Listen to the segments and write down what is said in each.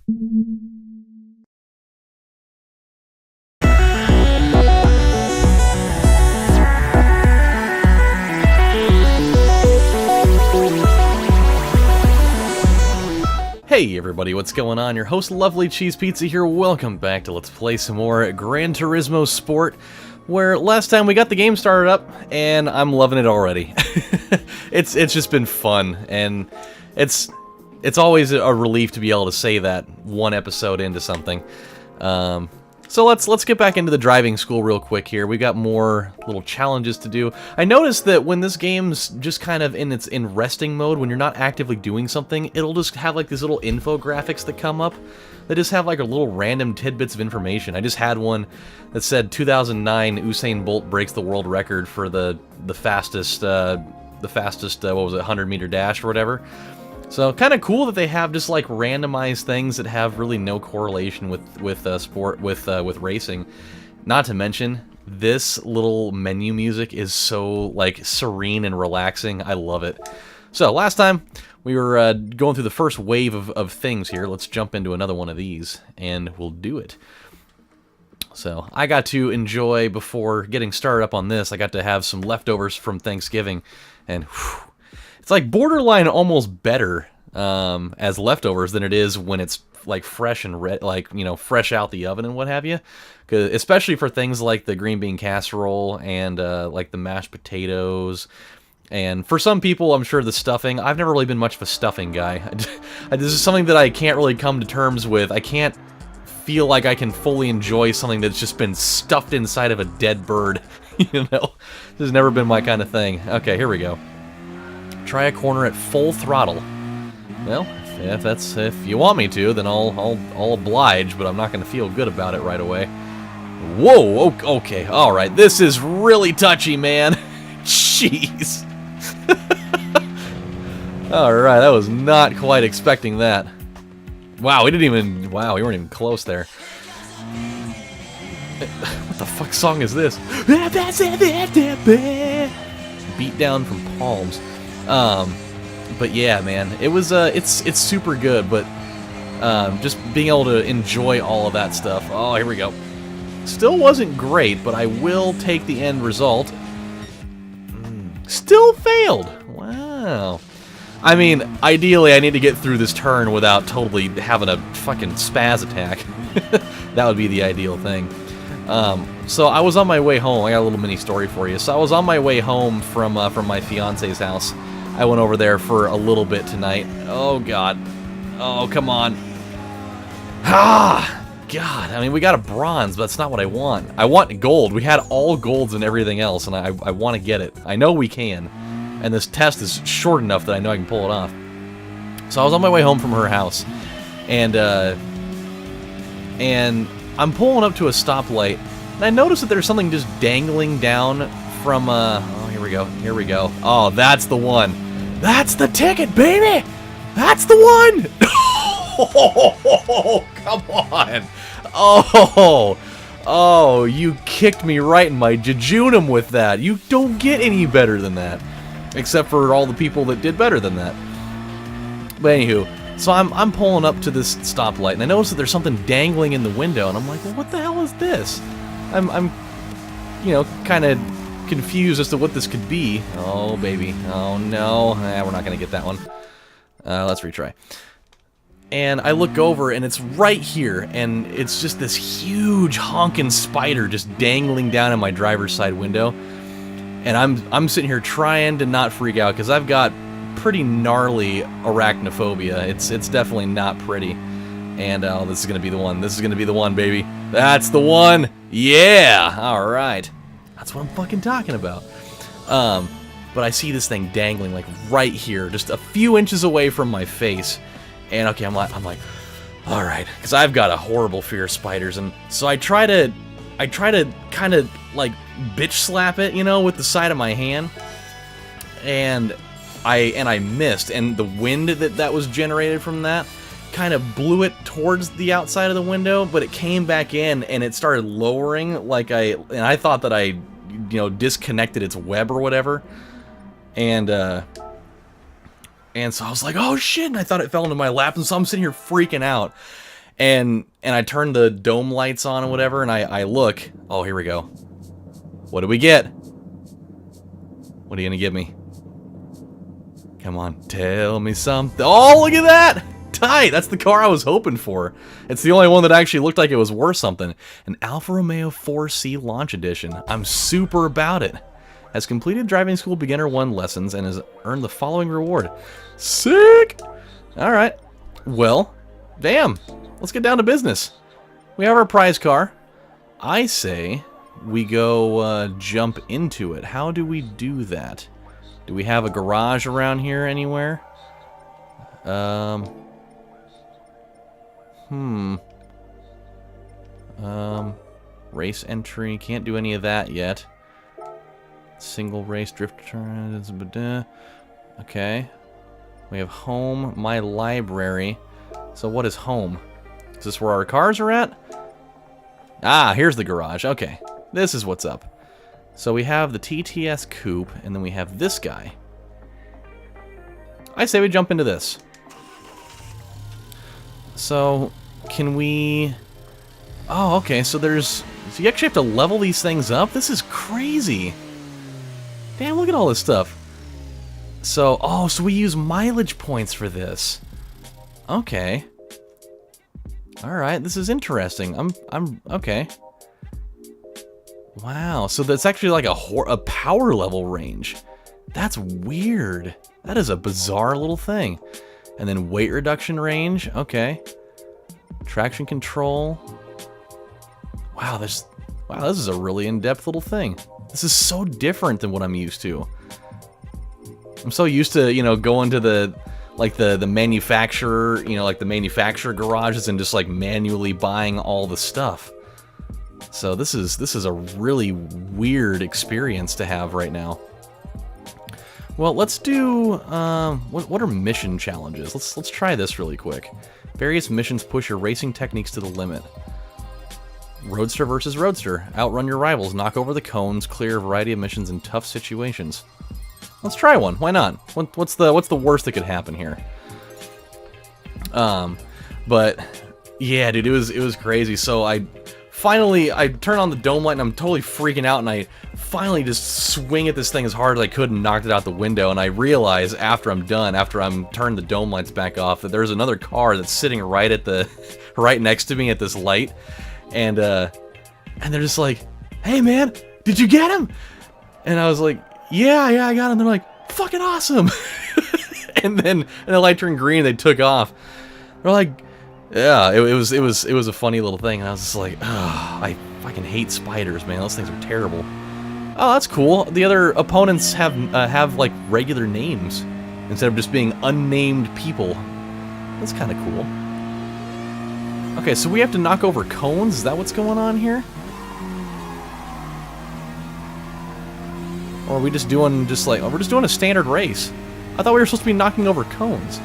Hey everybody, what's going on? Your host LovelyCheesePizza here. Welcome back to Let's Play some more Gran Turismo Sport, where last time we got the game started up, and I'm loving it already. It's just been fun, and it's always a relief to be able to say that one episode into something. So let's get back into the driving school real quick here. We got more little challenges to do. I noticed that when this game's just kind of in resting mode, when you're not actively doing something, it'll just have like these little infographics that come up that just have like a little random tidbits of information. I just had one that said 2009 Usain Bolt breaks the world record for the fastest what was it, 100-meter dash or whatever. So kind of cool that they have just like randomized things that have really no correlation with racing. Not to mention, this little menu music is so like serene and relaxing. I love it. So last time we were going through the first wave of things here. Let's jump into another one of these and we'll do it. So I got to enjoy, before getting started up on this, I got to have some leftovers from Thanksgiving, and whew, it's like borderline almost better as leftovers than it is when it's like fresh and fresh out the oven and what have you. Especially for things like the green bean casserole and like the mashed potatoes. And for some people, I'm sure the stuffing. I've never really been much of a stuffing guy. This is something that I can't really come to terms with. I can't feel like I can fully enjoy something that's just been stuffed inside of a dead bird. You know, this has never been my kind of thing. Okay, here we go. Try a corner at full throttle. Well, if you want me to, then I'll oblige, but I'm not going to feel good about it right away. Whoa, okay, all right. This is really touchy, man. Jeez. All right, I was not quite expecting that. Wow, we weren't even close there. What the fuck song is this? Beat down from Palms. But yeah, man, it was it's super good, but just being able to enjoy all of that stuff. Oh, here we go. Still wasn't great, but I will take the end result. Still failed. Wow. I mean, ideally, I need to get through this turn without totally having a fucking spaz attack. That would be the ideal thing. So I was on my way home. I got a little mini story for you. So I was on my way home from my fiance's house. I went over there for a little bit tonight. Oh, God. Oh, come on. Ah! God, I mean, we got a bronze, but that's not what I want. I want gold. We had all golds and everything else, and I want to get it. I know we can. And this test is short enough that I know I can pull it off. So I was on my way home from her house, and I'm pulling up to a stoplight, and I noticed that there's something just dangling down from, oh, here we go. Oh, that's the one. That's the ticket, baby! That's the one! Oh, come on! Oh, you kicked me right in my jejunum with that. You don't get any better than that. Except for all the people that did better than that. But anywho, so I'm pulling up to this stoplight, and I notice that there's something dangling in the window, and I'm like, well, what the hell is this? I'm you know, kind of confused as to what this could be. Oh, baby. Oh, no. We're not going to get that one. Let's retry. And I look over, and it's right here, and it's just this huge honking spider just dangling down in my driver's side window. And I'm sitting here trying to not freak out, because I've got pretty gnarly arachnophobia. It's definitely not pretty. And oh, this is gonna be the one. This is gonna be the one, baby. That's the one. Yeah. All right. That's what I'm fucking talking about. But I see this thing dangling like right here, just a few inches away from my face. And okay, I'm like, all right, because I've got a horrible fear of spiders, and so I try to kind of like bitch slap it, you know, with the side of my hand, and I missed, and the wind that was generated from that kind of blew it towards the outside of the window, but it came back in and it started lowering, like I thought that I disconnected its web or whatever, and so I was like, oh shit, and I thought it fell into my lap, and so I'm sitting here freaking out. And I turn the dome lights on and whatever, and I look. Oh, here we go. What do we get? What are you gonna give me? Come on, tell me something. Oh, look at that! Tight! That's the car I was hoping for. It's the only one that actually looked like it was worth something. An Alfa Romeo 4C Launch Edition. I'm super about it. Has completed driving school beginner 1 lessons and has earned the following reward. Sick! Alright. Well, damn. Let's get down to business. We have our prize car. I say we go jump into it. How do we do that? Do we have a garage around here anywhere? Race entry. Can't do any of that yet. Single race drift turns. Okay. We have home, my library. So what is home? Is this where our cars are at? Ah, here's the garage. Okay. This is what's up. So we have the TTS Coupe, and then we have this guy. I say we jump into this. So, can we... Oh, okay, so there's... So you actually have to level these things up? This is crazy. Damn, look at all this stuff. So, oh, so we use mileage points for this. Okay. Alright, this is interesting. I'm okay. Wow, so that's actually like a power level range. That's weird. That is a bizarre little thing. And then weight reduction range, okay. Traction control. Wow, this is a really in-depth little thing. This is so different than what I'm used to. I'm so used to, you know, going to the manufacturer, you know, like the manufacturer garages and just like manually buying all the stuff. So this is a really weird experience to have right now. Well, let's do what are mission challenges? Let's try this really quick. Various missions push your racing techniques to the limit. Roadster versus Roadster. Outrun your rivals, knock over the cones, clear a variety of missions in tough situations. Let's try one. Why not? What's the worst that could happen here? But yeah, dude, it was crazy. So I turn on the dome light and I'm totally freaking out, and I finally just swing at this thing as hard as I could and knocked it out the window. And I realize after I'm done, after I'm turned the dome lights back off, that there's another car that's sitting right at the right next to me at this light, and they're just like, "Hey man, did you get him?" And I was like, Yeah, I got him. They're like, "Fucking awesome!" and the light turned green. And they took off. They're like, yeah, it was a funny little thing. And I was just like, oh, I fucking hate spiders, man. Those things are terrible. Oh, that's cool. The other opponents have like regular names instead of just being unnamed people. That's kind of cool. Okay, so we have to knock over cones. Is that what's going on here? Or are we just doing we're just doing a standard race? I thought we were supposed to be knocking over cones.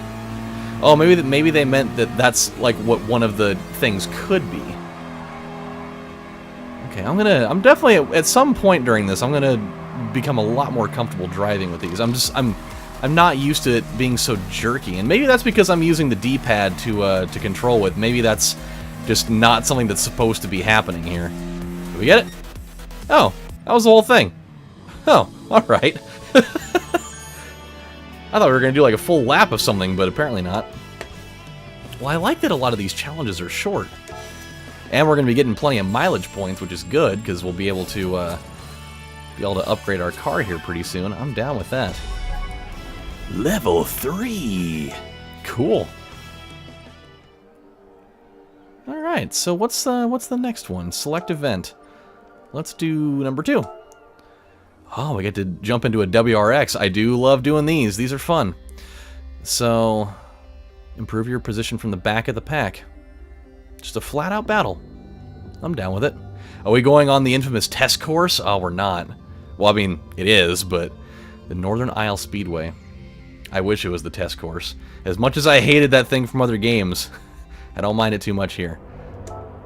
Oh, maybe they meant that that's like what one of the things could be. Okay, I'm definitely at some point during this I'm gonna become a lot more comfortable driving with these. I'm not used to it being so jerky, and maybe that's because I'm using the D-pad to control with. Maybe that's just not something that's supposed to be happening here. Do we get it? Oh, that was the whole thing. Oh, alright. I thought we were going to do like a full lap of something, but apparently not. Well, I like that a lot of these challenges are short. And we're going to be getting plenty of mileage points, which is good, because we'll be able to upgrade our car here pretty soon. I'm down with that. Level 3! Cool. Alright, so what's the next one? Select event. Let's do number 2. Oh, we get to jump into a WRX. I do love doing these. These are fun. So, improve your position from the back of the pack. Just a flat-out battle. I'm down with it. Are we going on the infamous test course? Oh, we're not. Well, I mean, it is, but the Northern Isle Speedway. I wish it was the test course. As much as I hated that thing from other games, I don't mind it too much here.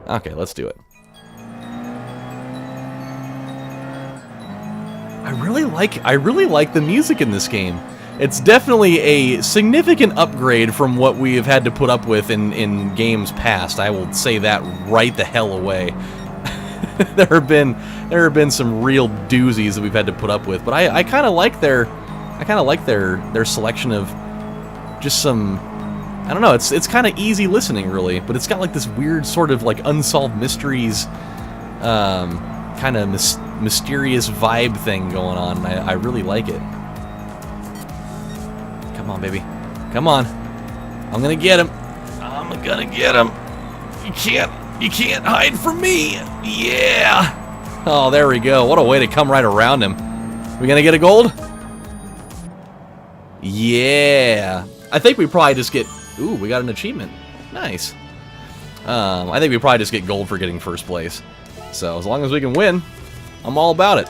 Okay, let's do it. I really like the music in this game. It's definitely a significant upgrade from what we have had to put up with in games past. I will say that right the hell away. there have been some real doozies that we've had to put up with, but I kind of like their selection of just some, I don't know, it's kind of easy listening really, but it's got like this weird sort of like unsolved mysteries kind of mysterious vibe thing going on, and I really like it. Come on, baby. Come on. I'm gonna get him. I'm gonna get him. You can't hide from me. Yeah. Oh, there we go. What a way to come right around him. We gonna get a gold? Yeah. I think we probably just get... Ooh, we got an achievement. Nice. I think we probably just get gold for getting first place. So, as long as we can win, I'm all about it.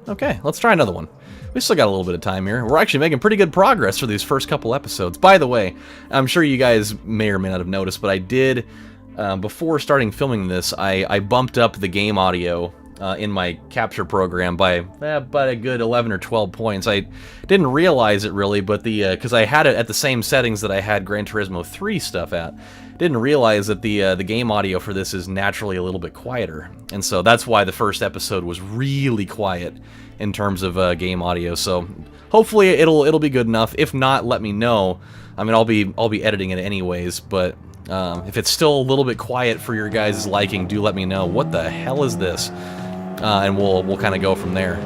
Okay, let's try another one. We still got a little bit of time here. We're actually making pretty good progress for these first couple episodes. By the way, I'm sure you guys may or may not have noticed, but I did, before starting filming this, I bumped up the game audio in my capture program by about a good 11 or 12 points. I didn't realize it really, but because I had it at the same settings that I had Gran Turismo 3 stuff at. Didn't realize that the game audio for this is naturally a little bit quieter, and so that's why the first episode was really quiet in terms of game audio. So hopefully it'll be good enough. If not, let me know. I mean, I'll be editing it anyways, but if it's still a little bit quiet for your guys' liking, do let me know. What the hell is this? And we'll kind of go from there.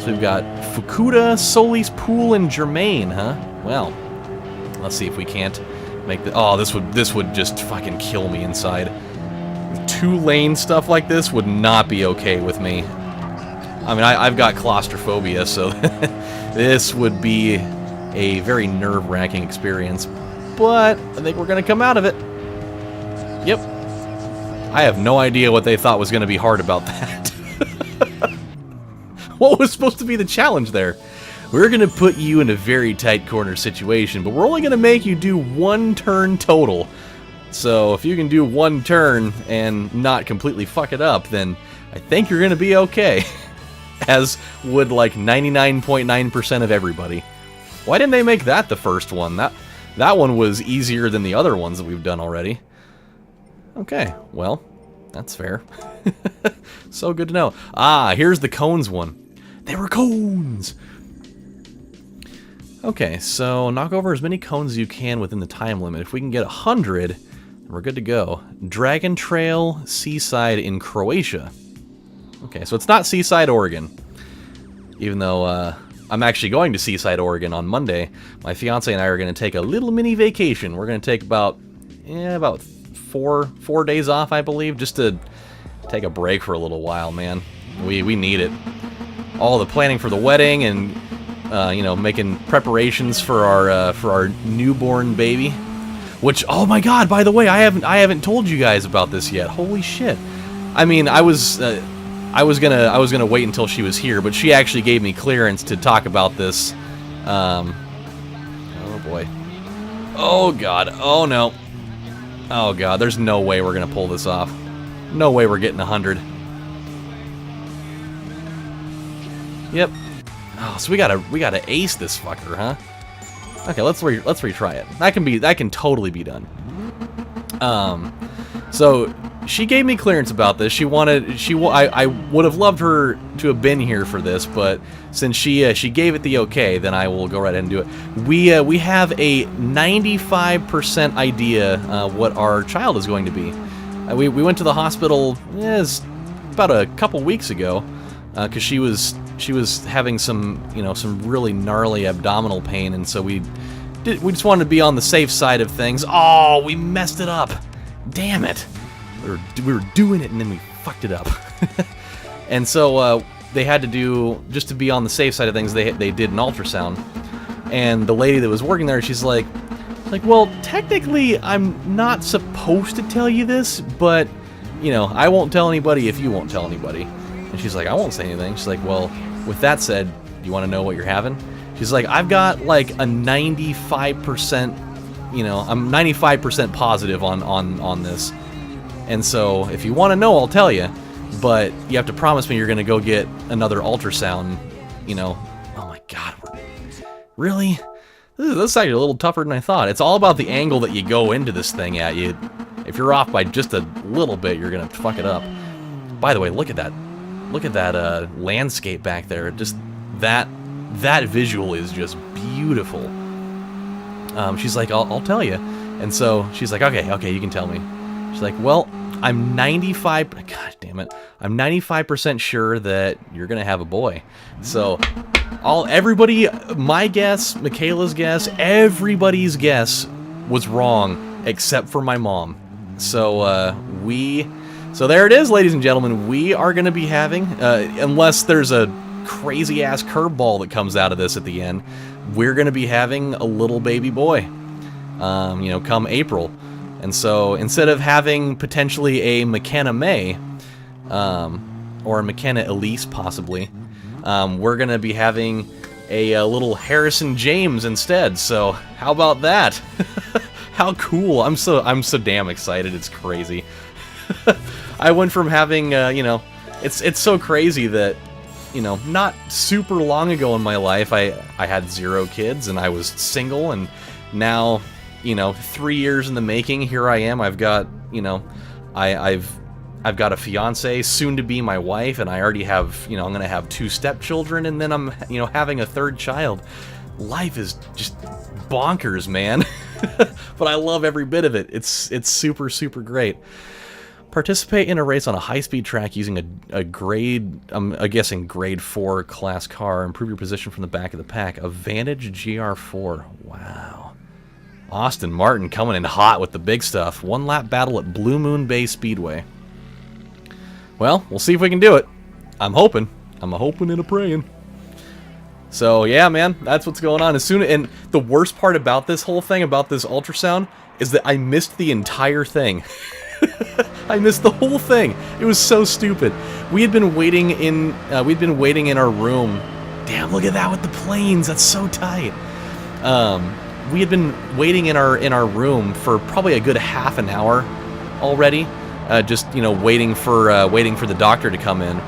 So we've got Fukuda, Solis, Pool, and Germain, huh? Well, let's see if we can't make the... Oh, this would just fucking kill me inside. Two-lane stuff like this would not be okay with me. I mean, I've got claustrophobia, so this would be a very nerve-wracking experience. But I think we're going to come out of it. Yep. I have no idea what they thought was going to be hard about that. What was supposed to be the challenge there? We're going to put you in a very tight corner situation, but we're only going to make you do one turn total. So if you can do one turn and not completely fuck it up, then I think you're going to be okay. As would like 99.9% of everybody. Why didn't they make that the first one? That one was easier than the other ones that we've done already. Okay, well, that's fair. So good to know. Ah, here's the cones one. They were cones! Okay, so knock over as many cones as you can within the time limit. If we can get 100, we're good to go. Dragon Trail Seaside in Croatia. Okay, so it's not Seaside, Oregon. Even though I'm actually going to Seaside, Oregon on Monday. My fiance and I are going to take a little mini vacation. We're going to take about four days off, I believe, just to take a break for a little while, man. We need it. All the planning for the wedding and you know, making preparations for our newborn baby. Which, oh my God! By the way, I haven't told you guys about this yet. Holy shit! I mean, I was gonna wait until she was here, but she actually gave me clearance to talk about this. Oh boy! Oh God! Oh no! Oh God! There's no way we're gonna pull this off. No way we're getting 100. Yep. Oh, so we gotta ace this fucker, huh? Okay, let's retry it. That can totally be done. So she gave me clearance about this. I would have loved her to have been here for this, but since she gave it the okay, then I will go right ahead and do it. We have a 95% idea what our child is going to be. We went to the hospital about a couple weeks ago because she was having some really gnarly abdominal pain, and so we just wanted to be on the safe side of things. Oh, we messed it up. Damn it. We were doing it and then we fucked it up. And so they had to do, just to be on the safe side of things, they did an ultrasound. And the lady that was working there, she's like, well, technically I'm not supposed to tell you this, but I won't tell anybody if you won't tell anybody. And she's like, I won't say anything. She's like, well, with that said, do you want to know what you're having? She's like, I've got like a 95% you know, I'm 95% positive on this. And so, if you want to know, I'll tell you. But you have to promise me you're going to go get another ultrasound, you know. Oh my god. Really? This is actually a little tougher than I thought. It's all about the angle that you go into this thing at. If you're off by just a little bit, you're going to fuck it up. By the way, look at that. Look at that landscape back there. Just that visual is just beautiful. She's like, I'll tell you. And so she's like, okay, you can tell me. She's like, well, I'm 95, god damn it, I'm 95% sure that you're gonna have a boy. So, everybody, my guess, Michaela's guess, everybody's guess was wrong, except for my mom. So, so there it is, ladies and gentlemen, we are gonna be having, unless there's a crazy-ass curveball that comes out of this at the end, we're gonna be having a little baby boy, you know, come April. And so, instead of having potentially a McKenna May, or a McKenna Elise possibly, we're going to be having a little Harrison James instead. So, how about that? How cool. I'm so damn excited. It's crazy. I went from having, you know, it's so crazy that, you know, not super long ago in my life, I had 0 kids and I was single, and now, you know, 3 years in the making, here I am. I've got, you know, I've got a fiance, soon to be my wife, and I already have, you know, I'm gonna have 2 stepchildren, and then I'm, you know, having a 3rd child. Life is just bonkers, man. But I love every bit of it. It's super, super great. Participate in a race on a high-speed track using a grade, I'm guessing grade 4 class car. Improve your position from the back of the pack. A Vantage GR4. Wow. Austin Martin coming in hot with the big stuff. 1-lap battle at Blue Moon Bay Speedway. Well, we'll see if we can do it. I'm hoping. I'm a hoping and a praying. So, yeah, man, that's what's going on. And the worst part about this whole thing, about this ultrasound, is that I missed the entire thing. I missed the whole thing. It was so stupid. We had been waiting in our room. Damn, look at that with the planes. That's so tight. We had been waiting in our room for probably a good half an hour already, just, you know, waiting for the doctor to come in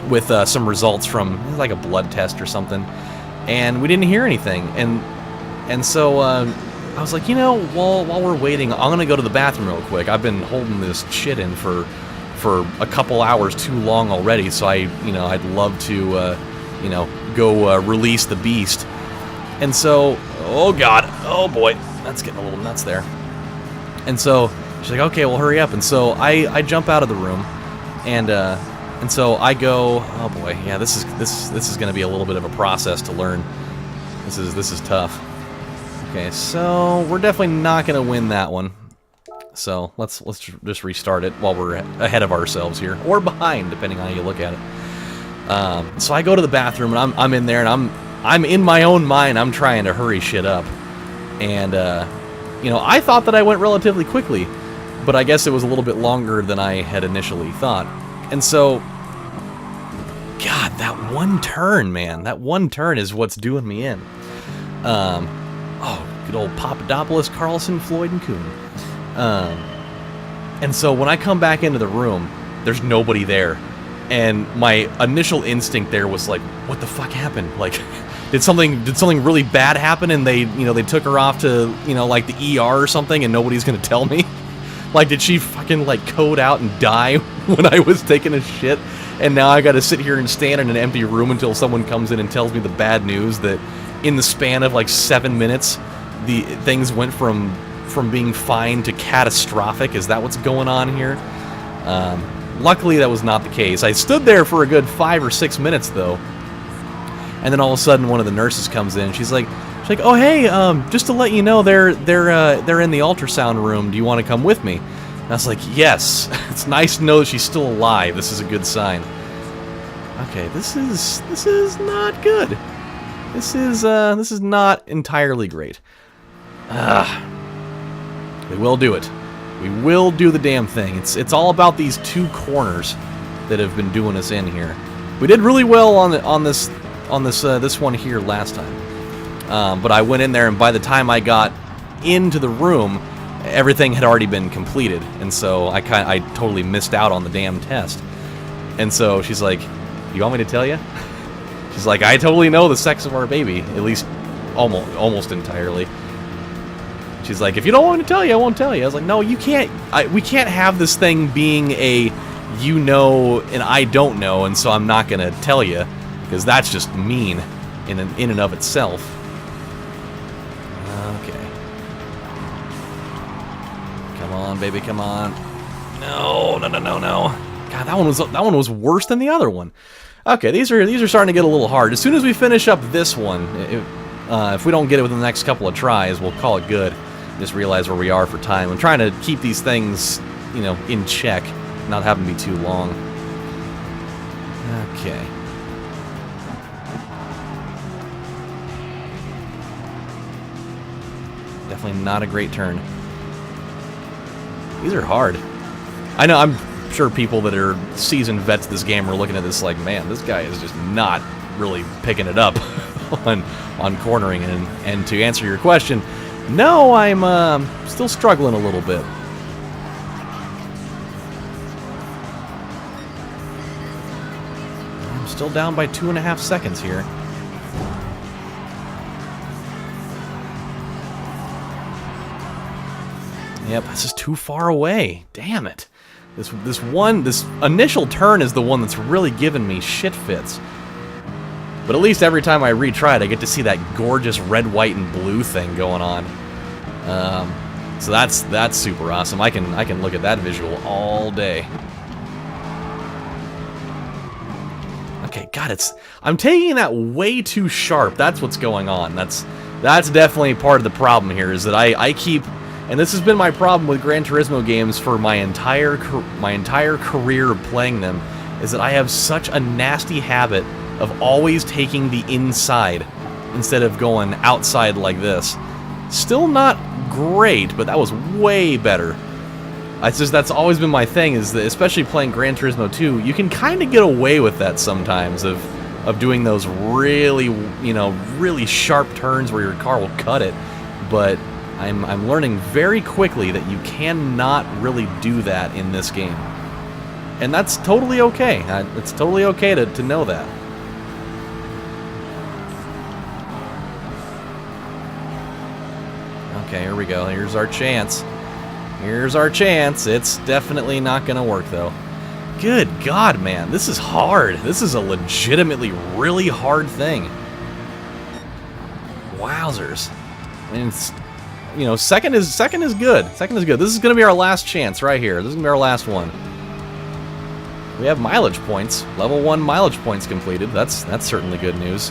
with some results from like a blood test or something, and we didn't hear anything, and so I was like, you know, while we're waiting, I'm gonna go to the bathroom real quick. I've been holding this shit in for a couple hours too long already, so I'd love to you know, go release the beast. And so, oh god, oh boy, that's getting a little nuts there. And so she's like, okay, well, hurry up. And so I jump out of the room, and so I go, oh boy, yeah, this is going to be a little bit of a process to learn. This is tough. Okay, so we're definitely not going to win that one. So let's just restart it while we're ahead of ourselves here, or behind, depending on how you look at it. So I go to the bathroom, and I'm in there, and I'm in my own mind, I'm trying to hurry shit up. And, you know, I thought that I went relatively quickly, but I guess it was a little bit longer than I had initially thought. And so, god, that one turn, man, that one turn is what's doing me in. Oh, good old Papadopoulos, Carlson, Floyd, and Kuhn. And so when I come back into the room, there's nobody there. And my initial instinct there was like, what the fuck happened? Like, did something really bad happen, and they took her off to, you know, like the ER or something, and nobody's gonna tell me? Like, did she fucking, like, code out and die when I was taking a shit? And now I gotta sit here and stand in an empty room until someone comes in and tells me the bad news that in the span of, like, 7 minutes, the things went from being fine to catastrophic. Is that what's going on here? Luckily, that was not the case. I stood there for a good 5 or 6 minutes, though. And then all of a sudden, one of the nurses comes in. She's like, oh, hey, just to let you know, they're in the ultrasound room. Do you want to come with me? And I was like, yes. It's nice to know that she's still alive. This is a good sign. Okay, this is not good. This is not entirely great. We will do it. We will do the damn thing. It's all about these 2 corners that have been doing us in here. We did really well on this one here last time, but I went in there, and by the time I got into the room, everything had already been completed, and so I totally missed out on the damn test. And so she's like, "You want me to tell you?" She's like, "I totally know the sex of our baby, at least almost entirely." She's like, "If you don't want me to tell you, I won't tell you." I was like, "No, you can't. We can't have this thing being a you know and I don't know, and so I'm not gonna tell you, because that's just mean in and of itself." Okay. Come on, baby, come on. No. God, that one was worse than the other one. Okay, these are starting to get a little hard. As soon as we finish up this one, if we don't get it within the next couple of tries, we'll call it good. Just realize where we are for time. I'm trying to keep these things, you know, in check, not have them be too long. Okay. Definitely not a great turn. These are hard. I know, I'm sure people that are seasoned vets of this game are looking at this like, man, this guy is just not really picking it up on cornering. And to answer your question, no, I'm still struggling a little bit. I'm still down by 2.5 seconds here. Yep, this is too far away. Damn it. This initial turn is the one that's really giving me shit fits. But at least every time I retry it, I get to see that gorgeous red, white, and blue thing going on. So that's super awesome. I can look at that visual all day. Okay, God, I'm taking that way too sharp. That's what's going on. That's definitely part of the problem here, is that I keep, and this has been my problem with Gran Turismo games for my entire career of playing them, is that I have such a nasty habit of always taking the inside instead of going outside like this. Still not great, but that was way better. That's always been my thing, is that especially playing Gran Turismo 2, you can kind of get away with that sometimes, of doing those really, you know, really sharp turns where your car will cut it. But I'm learning very quickly that you cannot really do that in this game. And that's totally okay. It's totally okay to know that. Okay, here we go. Here's our chance. Here's our chance. It's definitely not going to work, though. Good God, man. This is hard. This is a legitimately really hard thing. Wowzers. I mean, it's, you know, second is good. Second is good. This is going to be our last chance right here. This is going to be our last one. We have mileage points. Level 1 mileage points completed. That's certainly good news.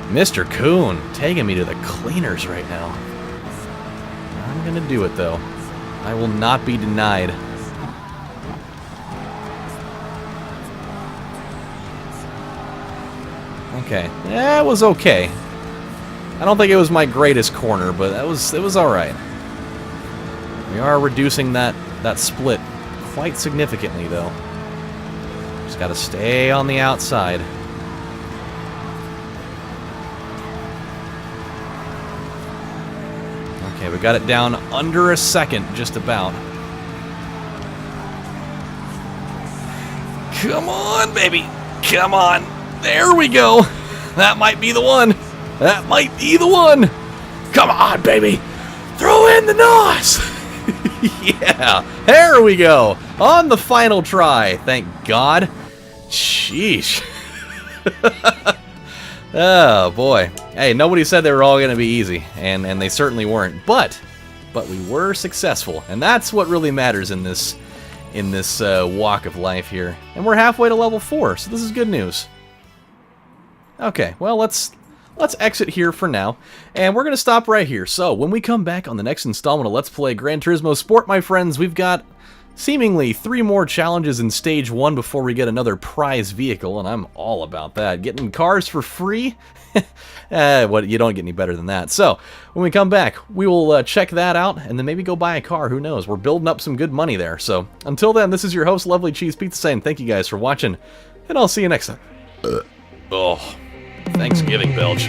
Mr. Coon taking me to the cleaners right now. I'm gonna do it, though. I will not be denied. Okay, yeah, it was okay. I don't think it was my greatest corner, but it was all right. We are reducing that split quite significantly, though. Just gotta stay on the outside. Okay, we got it down under a second, just about. Come on, baby. Come on. There we go. That might be the one. That might be the one. Come on, baby. Throw in the NOS. Yeah. There we go. On the final try. Thank God. Sheesh. Oh, boy. Hey, nobody said they were all going to be easy, and they certainly weren't. But we were successful, and that's what really matters in this walk of life here. And we're halfway to level 4, so this is good news. Okay, well, let's exit here for now, and we're going to stop right here. So, when we come back on the next installment of Let's Play Gran Turismo Sport, my friends, we've got seemingly 3 more challenges in Stage 1 before we get another prize vehicle, and I'm all about that. Getting cars for free? What, you don't get any better than that. So, when we come back, we will check that out, and then maybe go buy a car. Who knows? We're building up some good money there. So, until then, this is your host, LovelyCheesePizza, saying thank you guys for watching, and I'll see you next time. Oh, Thanksgiving belch.